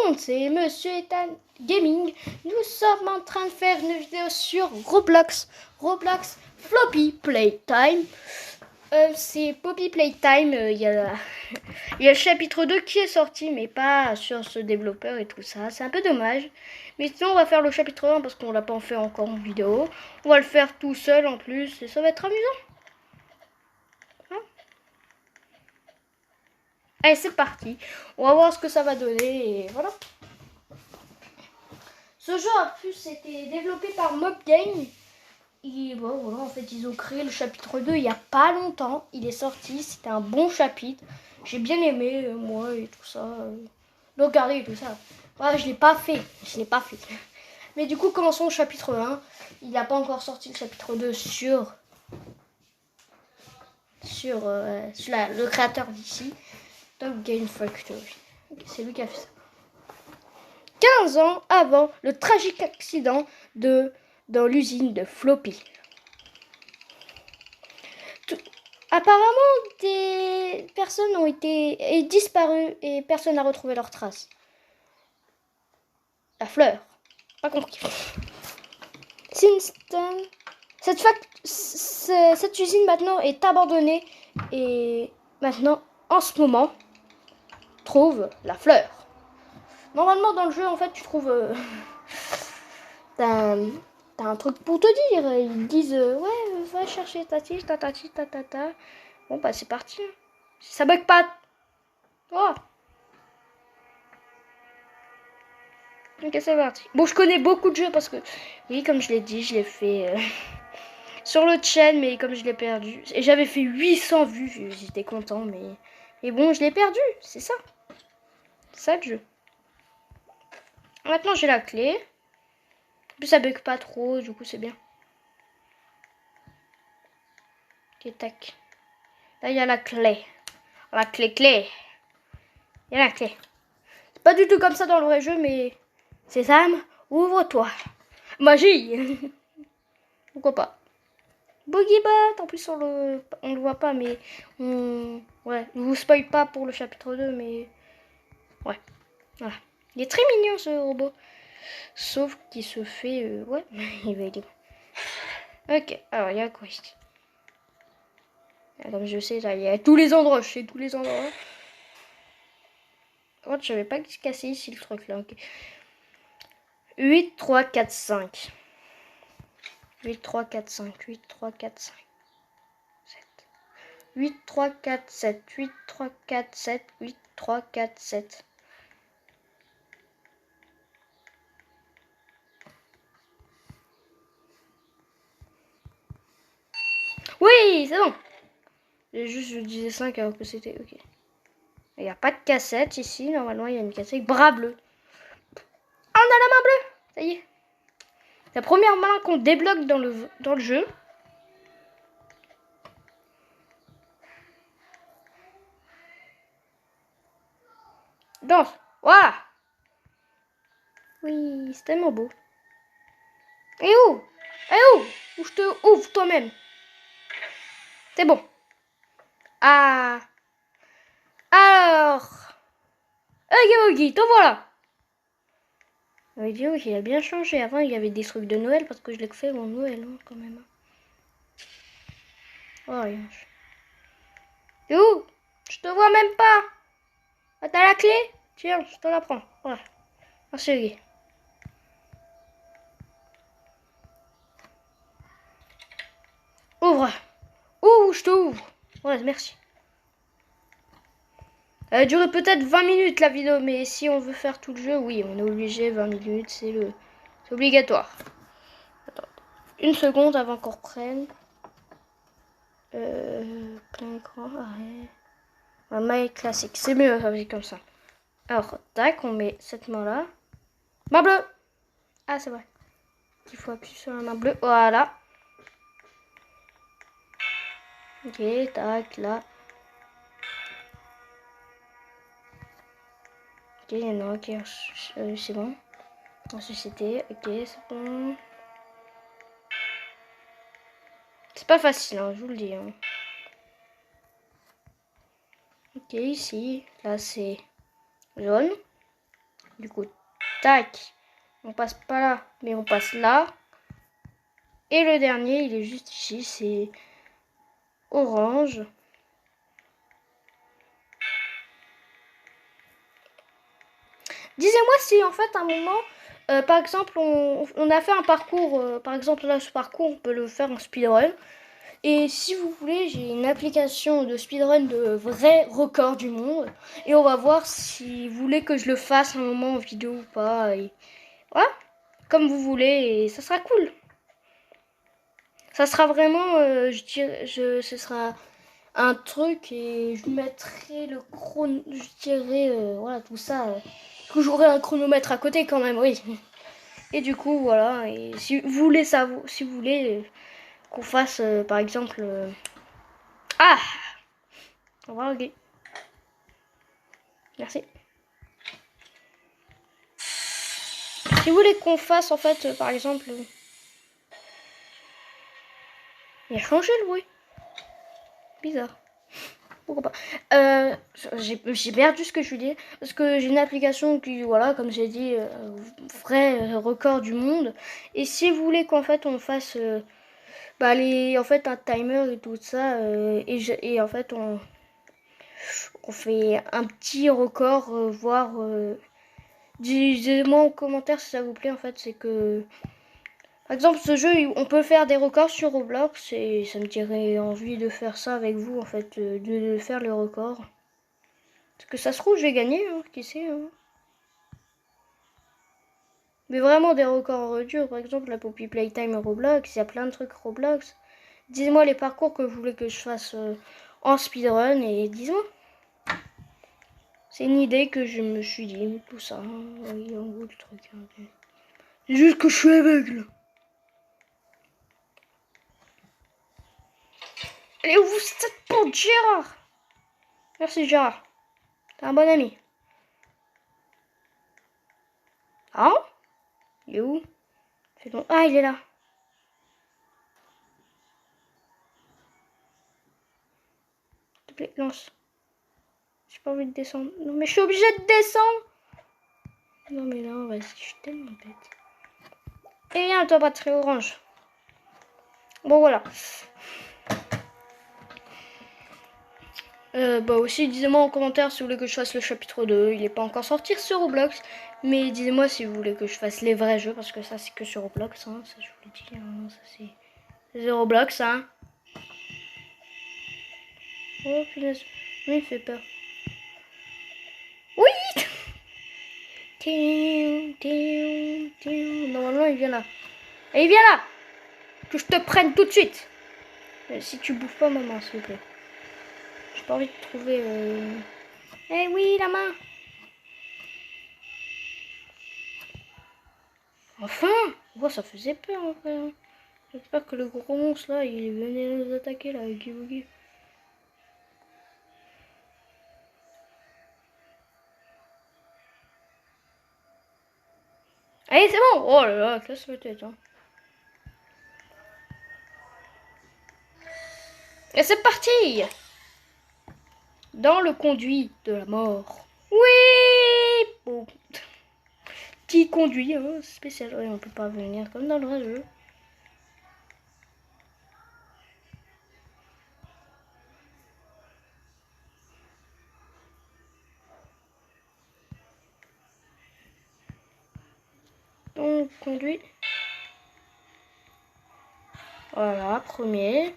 donc, c'est Monsieur Ethan Gaming. Nous sommes en train de faire une vidéo sur Roblox. Roblox Floppy Playtime. C'est Poppy Playtime. Il y a le chapitre 2 qui est sorti, mais pas sur ce développeur et tout ça. C'est un peu dommage. Mais sinon, on va faire le chapitre 1 parce qu'on l'a pas fait encore en vidéo. On va le faire tout seul en plus et ça va être amusant. Allez, c'est parti. On va voir ce que ça va donner et voilà. Ce jeu en plus été développé par Mob Game. Et bon, voilà, en fait, ils ont créé le chapitre 2 il n'y a pas longtemps. Il est sorti, c'était un bon chapitre. J'ai bien aimé, moi et tout ça. Le regarder et tout ça. Ouais, je l'ai pas fait. Mais du coup, commençons au chapitre 1. Il n'a pas encore sorti le chapitre 2 sur le créateur d'ici. Top Game Factory. C'est lui qui a fait ça. 15 ans avant le tragique accident dans l'usine de Floppy. Apparemment, des personnes ont été disparues et personne n'a retrouvé leurs traces. La fleur. Pas compris. Sinston. Cette usine maintenant est abandonnée et maintenant, en ce moment, trouve la fleur. Normalement, dans le jeu, en fait, tu trouves... T'as un truc pour te dire. Ils disent, ouais, va chercher tati, tatati, tatata. Bon, bah, c'est parti. Ça bug pas. Oh. Ok, c'est parti. Bon, je connais beaucoup de jeux parce que, oui, comme je l'ai dit, je l'ai fait sur l'autre chaîne, mais comme je l'ai perdu. Et j'avais fait 800 vues, j'étais content, mais bon, je l'ai perdu, c'est ça. C'est ça le jeu. Maintenant, j'ai la clé. En plus, ça bug pas trop, du coup, c'est bien. Ok, tac. Là, il y a la clé. La clé. Il y a la clé. C'est pas du tout comme ça dans le vrai jeu, mais... Sésame, ouvre-toi. Magie. Pourquoi pas. Boogiebot, en plus on le voit pas, mais ouais, je vous spoil pas pour le chapitre 2, mais ouais, voilà. Il est très mignon ce robot, sauf qu'il se fait, ouais, il va aider. Ok, alors il y a quoi ici? Comme je sais, là, il y a tous les endroits, je sais tous les endroits. Par contre, je savais pas que c'est cassé ici le truc là, ok. 8, 3, 4, 5. 8, 3, 4, 5, 8, 3, 4, 5. 8, 3, 4, 7, 8, 3, 4, 7, 8, 3, 4, 7. Oui, c'est bon. Je disais 5 alors que c'était ok. Il n'y a pas de cassette ici. Normalement, il y a une cassette bras bleu. Ah, on a la main bleue. Ça y est. La première main qu'on débloque dans le jeu. Danse. Voilà. Oui, c'est tellement beau. Et où? Où je te ouvre toi-même. C'est bon. Ah. Alors. Ok, te voilà. La vidéo, il a bien changé. Avant, il y avait des trucs de Noël parce que je l'ai fait en Noël, hein, quand même. Oh, rien. Et où? Je te vois même pas. Ah, t'as la clé? Tiens, je te la prends. Voilà. Merci. Ouvre. Ouvre, je te ouvre. Ouais, merci. Elle a duré peut-être 20 minutes la vidéo, mais si on veut faire tout le jeu, oui, on est obligé. 20 minutes, c'est obligatoire. Attends. Une seconde avant qu'on reprenne. Plein écran, arrêt. Un mail classique. C'est mieux avec comme ça. Alors, tac, on met cette main-là. Main bleue. Ah, c'est vrai. Il faut appuyer sur la main bleue. Voilà. Ok, tac, là. Ok, il y en a un qui c'est bon. En société, ok, c'est bon. C'est pas facile, hein, je vous le dis. Hein. Ok, ici, là c'est jaune. Du coup, tac. On passe pas là, mais on passe là. Et le dernier, il est juste ici, c'est orange. Disez-moi si en fait à un moment, par exemple, on a fait un parcours, par exemple là ce parcours, on peut le faire en speedrun. Et si vous voulez, j'ai une application de speedrun de vrais records du monde. Et on va voir si vous voulez que je le fasse un moment en vidéo ou pas. Et voilà, comme vous voulez, et ça sera cool. Ça sera vraiment, ce sera un truc et je mettrai le chrono, je dirais, voilà, tout ça. Que j'aurai un chronomètre à côté quand même, oui. Et du coup, voilà. Et si vous voulez ça, si vous voulez qu'on fasse, par exemple, ah, on va regarder. Merci. Si vous voulez qu'on fasse, en fait, par exemple, il a changé le bruit. Bizarre. Pourquoi pas. J'ai perdu ce que je dis parce que j'ai une application qui, voilà, comme j'ai dit, vrai record du monde. Et si vous voulez qu'en fait on fasse, en fait un timer et tout ça, et en fait on fait un petit record, voire dites-moi en commentaire si ça vous plaît. En fait, c'est que par exemple, ce jeu, on peut faire des records sur Roblox et ça me tirait envie de faire ça avec vous, en fait, de faire les records. Parce que ça se trouve, je vais gagner, hein, qui sait. Hein. Mais vraiment des records durs, par exemple, la Poppy Playtime Roblox, il y a plein de trucs Roblox. Dites-moi les parcours que vous voulez que je fasse en speedrun et dites-moi. C'est une idée que je me suis dit, tout ça. Hein. Oui, en gros, le truc. Hein. C'est juste que je suis aveugle. Elle est où cette porte, Gérard? Merci, Gérard. T'es un bon ami. Ah? Il est où? Ah, il est là. S'il te plaît, lance. J'ai pas envie de descendre. Non, mais je suis obligée de descendre. Non, mais non, vas-y, je suis tellement bête. Et viens, toi, batterie orange. Bon, voilà. Aussi, disez-moi en commentaire si vous voulez que je fasse le chapitre 2. Il n'est pas encore sorti sur Roblox. Mais disez-moi si vous voulez que je fasse les vrais jeux. Parce que ça, c'est que sur Roblox. Hein. Ça, je vous l'ai dit. Hein. Ça, c'est Roblox. Hein. Oh, punaise. Oui, il fait peur. Oui. Normalement, il vient là. Et il vient là. Que je te prenne tout de suite. Si tu bouffes pas, maman, s'il vous plaît. J'ai pas envie de trouver... Eh oui, la main. Enfin. Oh, ça faisait peur, en fait. Hein. J'espère que le gros monstre, là, il venait nous attaquer, là, avec Boogie. Allez, c'est bon. Oh là là, casse la tête. Hein. Et c'est parti. Dans le conduit de la mort. Oui. Bon. Qui conduit, hein, spécial. Ouais, on peut pas venir comme dans le vrai jeu. On conduit. Voilà, premier.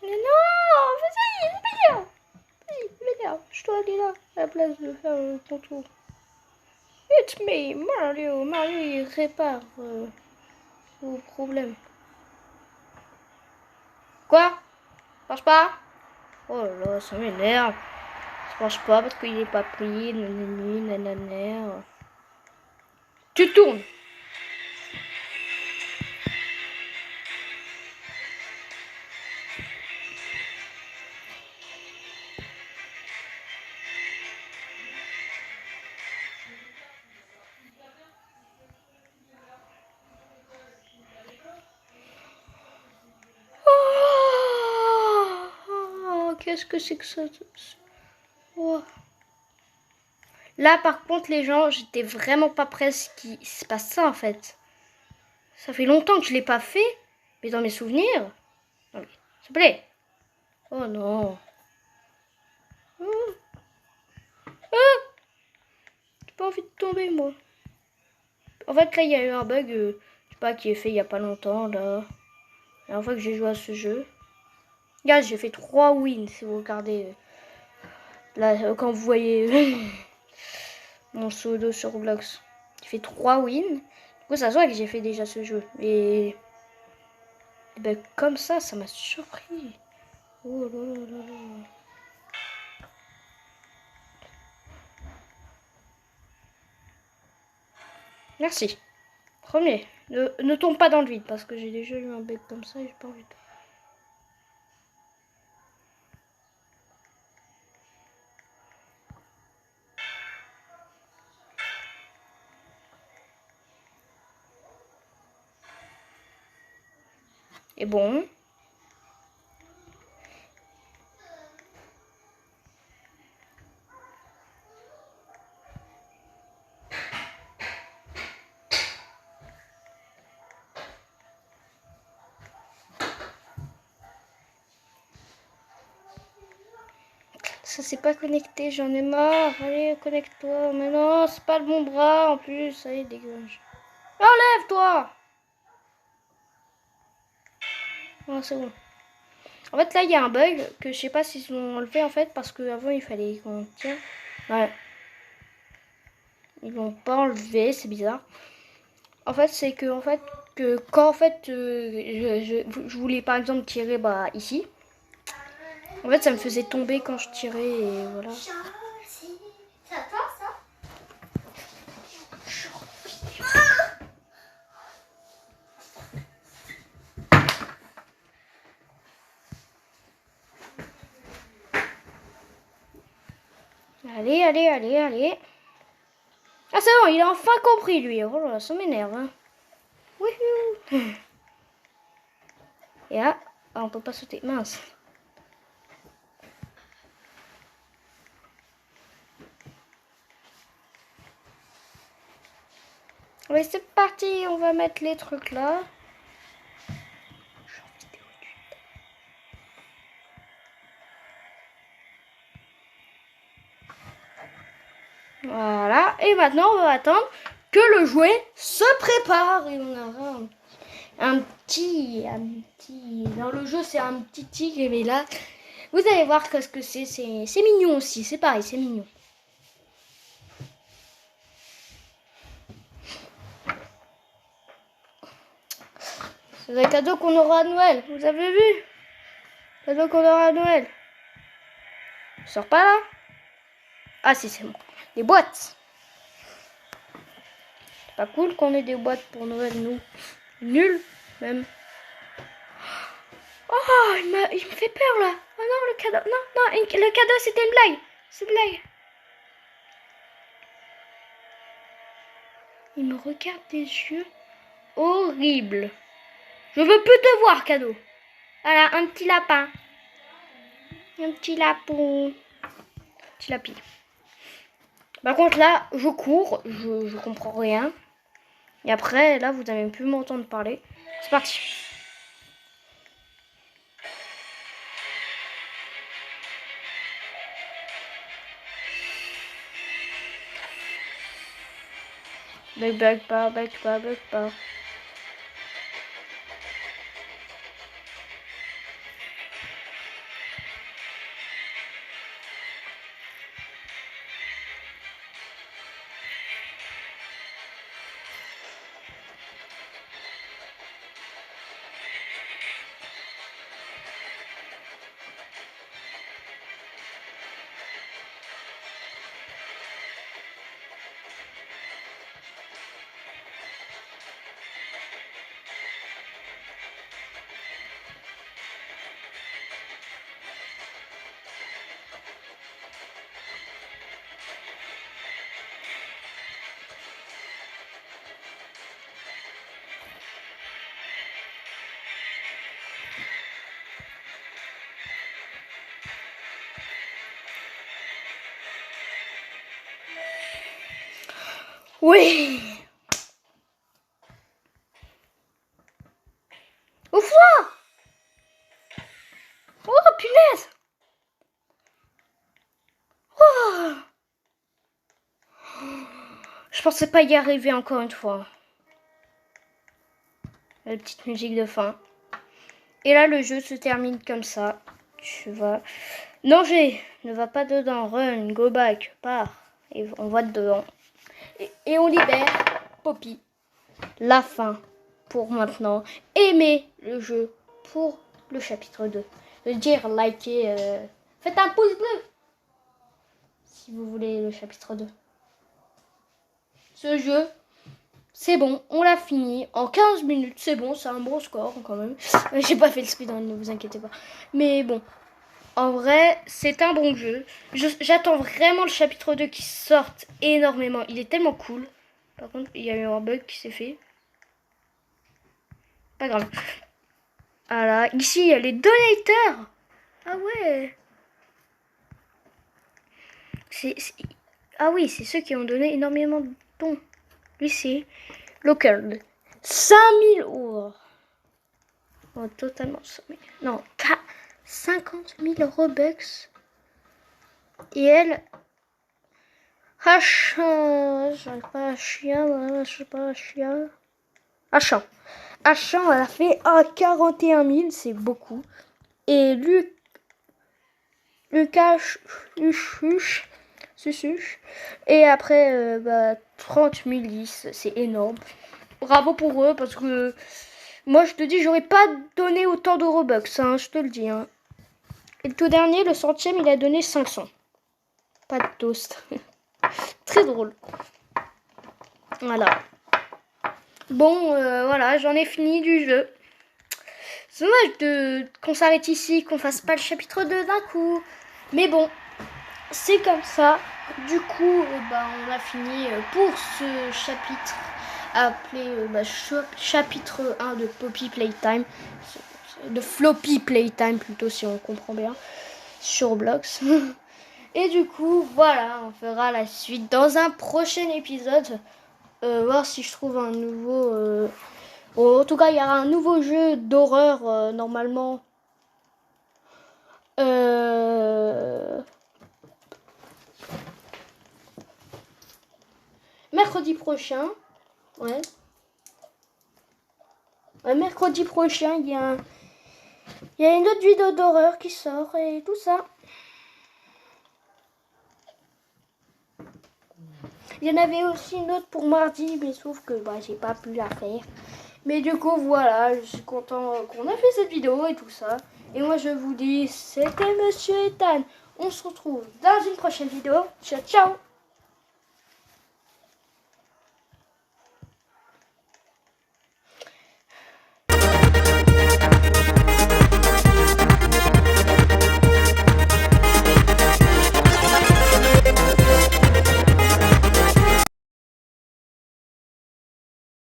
Mais non, vas-y, vas-y, je dois aller là, à la place de faire le contour. It's me, Mario. Mario, il répare vos problèmes. Quoi? Ça marche pas? Oh là là, ça m'énerve. Ça marche pas parce qu'il est pas pris, nanana. Tu tournes. qu'est-ce que c'est que ça? Oh. Là, par contre, les gens, j'étais vraiment pas prêt à ce qui se passe ça, en fait. Ça fait longtemps que je l'ai pas fait, mais dans mes souvenirs... Non, mais, s'il te plaît. Oh non. J'ai pas envie de tomber, moi. En fait, là, il y a eu un bug, je sais pas, qui est fait il y a pas longtemps, là. La dernière fois que j'ai joué à ce jeu. Regarde, j'ai fait 3 wins, si vous regardez. Là, quand vous voyez mon pseudo sur Roblox. J'ai fait 3 wins. Du coup, ça se voit que j'ai fait déjà ce jeu. Et ben, comme ça m'a surpris. Oh là là là là. Merci. Premier. Ne tombe pas dans le vide parce que j'ai déjà eu un bug comme ça et j'ai pas envie de... Et bon. Ça s'est pas connecté, j'en ai marre. Allez, connecte-toi. Mais non, c'est pas le bon bras en plus. Allez, dégage. Enlève-toi. Ah, c'est bon. En fait, là, il y a un bug que je sais pas s'ils ont enlevé en fait parce qu'avant il fallait qu'on tire. Ouais. Ils l'ont pas enlevé, c'est bizarre. En fait, c'est que quand en fait je voulais par exemple tirer ici. En fait, ça me faisait tomber quand je tirais et voilà. C'est à toi ça? Allez, allez, allez, allez. Ah c'est bon, il a enfin compris lui. Oh là là, ça m'énerve. Hein. Wouhou. Et là, on peut pas sauter. Mince. Oui, c'est parti, on va mettre les trucs là. Voilà, et maintenant on va attendre que le jouet se prépare et on aura un petit, dans le jeu c'est un petit tigre, mais là vous allez voir ce que c'est mignon aussi, c'est pareil, c'est mignon. C'est un cadeau qu'on aura à Noël, vous avez vu? Cadeau qu'on aura à Noël. Je sors pas là? Ah si, c'est bon. Des boîtes. C'est pas cool qu'on ait des boîtes pour Noël, nous. Nul, même. Oh, il me fait peur là. Oh non, le cadeau. Non, non, le cadeau c'était une blague. C'est une blague. Il me regarde des yeux horribles. Je veux plus te voir, cadeau. Voilà, un petit lapin. Un petit lapin. Petit lapi. Par contre là, je cours, je comprends rien. Et après, là, vous n'allez même plus m'entendre parler. C'est parti. Bug pas, bug pas, bug pas. Oui. Ouvre-la. Oh, punaise. Oh. Je pensais pas y arriver encore une fois. La petite musique de fin. Et là, le jeu se termine comme ça. Tu vois. Danger. Ne va pas dedans. Run. Go back. Pars. Et on va dedans. Et on libère Poppy. La fin pour maintenant. Aimez le jeu pour le chapitre 2. Je veux dire, likez. Faites un pouce bleu. Si vous voulez le chapitre 2. Ce jeu, c'est bon, on l'a fini en 15 minutes, c'est bon, c'est un bon score quand même. J'ai pas fait le speedrun, ne vous inquiétez pas. Mais bon, en vrai, c'est un bon jeu. J'attends vraiment le chapitre 2 qui sorte énormément. Il est tellement cool. Par contre, il y a eu un bug qui s'est fait. Pas grave. Voilà, ici, il y a les donateurs. Ah ouais. Ah oui, c'est ceux qui ont donné énormément de dons. Lui, c'est local. 5000 euros. Oh, totalement 5000. Non, 50 000 Robux. Et elle. J'arrive pas à chien. Je sais pas, chien. Achan, elle a fait 41 000, c'est beaucoup. Et Lucas, et après, 30 000 c'est énorme. Bravo pour eux, parce que moi, je te dis, j'aurais pas donné autant de Robux, hein, je te le dis. Hein. Et le tout dernier, le 100e, il a donné 500. Pas de toast. Très drôle. Voilà. Bon, voilà, j'en ai fini du jeu. C'est dommage qu'on s'arrête ici, qu'on fasse pas le chapitre 2 d'un coup. Mais bon, c'est comme ça. Du coup, on a fini pour ce chapitre appelé chapitre 1 de Poppy Playtime. De Floppy Playtime plutôt, si on comprend bien. Sur Roblox. Et du coup, voilà, on fera la suite dans un prochain épisode. Voir si je trouve un nouveau... en tout cas, il y aura un nouveau jeu d'horreur normalement. Mercredi prochain. Ouais. Mercredi prochain, il y a une autre vidéo d'horreur qui sort et tout ça. Il y en avait aussi une autre pour mardi, mais sauf que j'ai pas pu la faire. Mais du coup, voilà, je suis content qu'on a fait cette vidéo et tout ça. Et moi, je vous dis, c'était Monsieur Ethan. On se retrouve dans une prochaine vidéo. Ciao, ciao!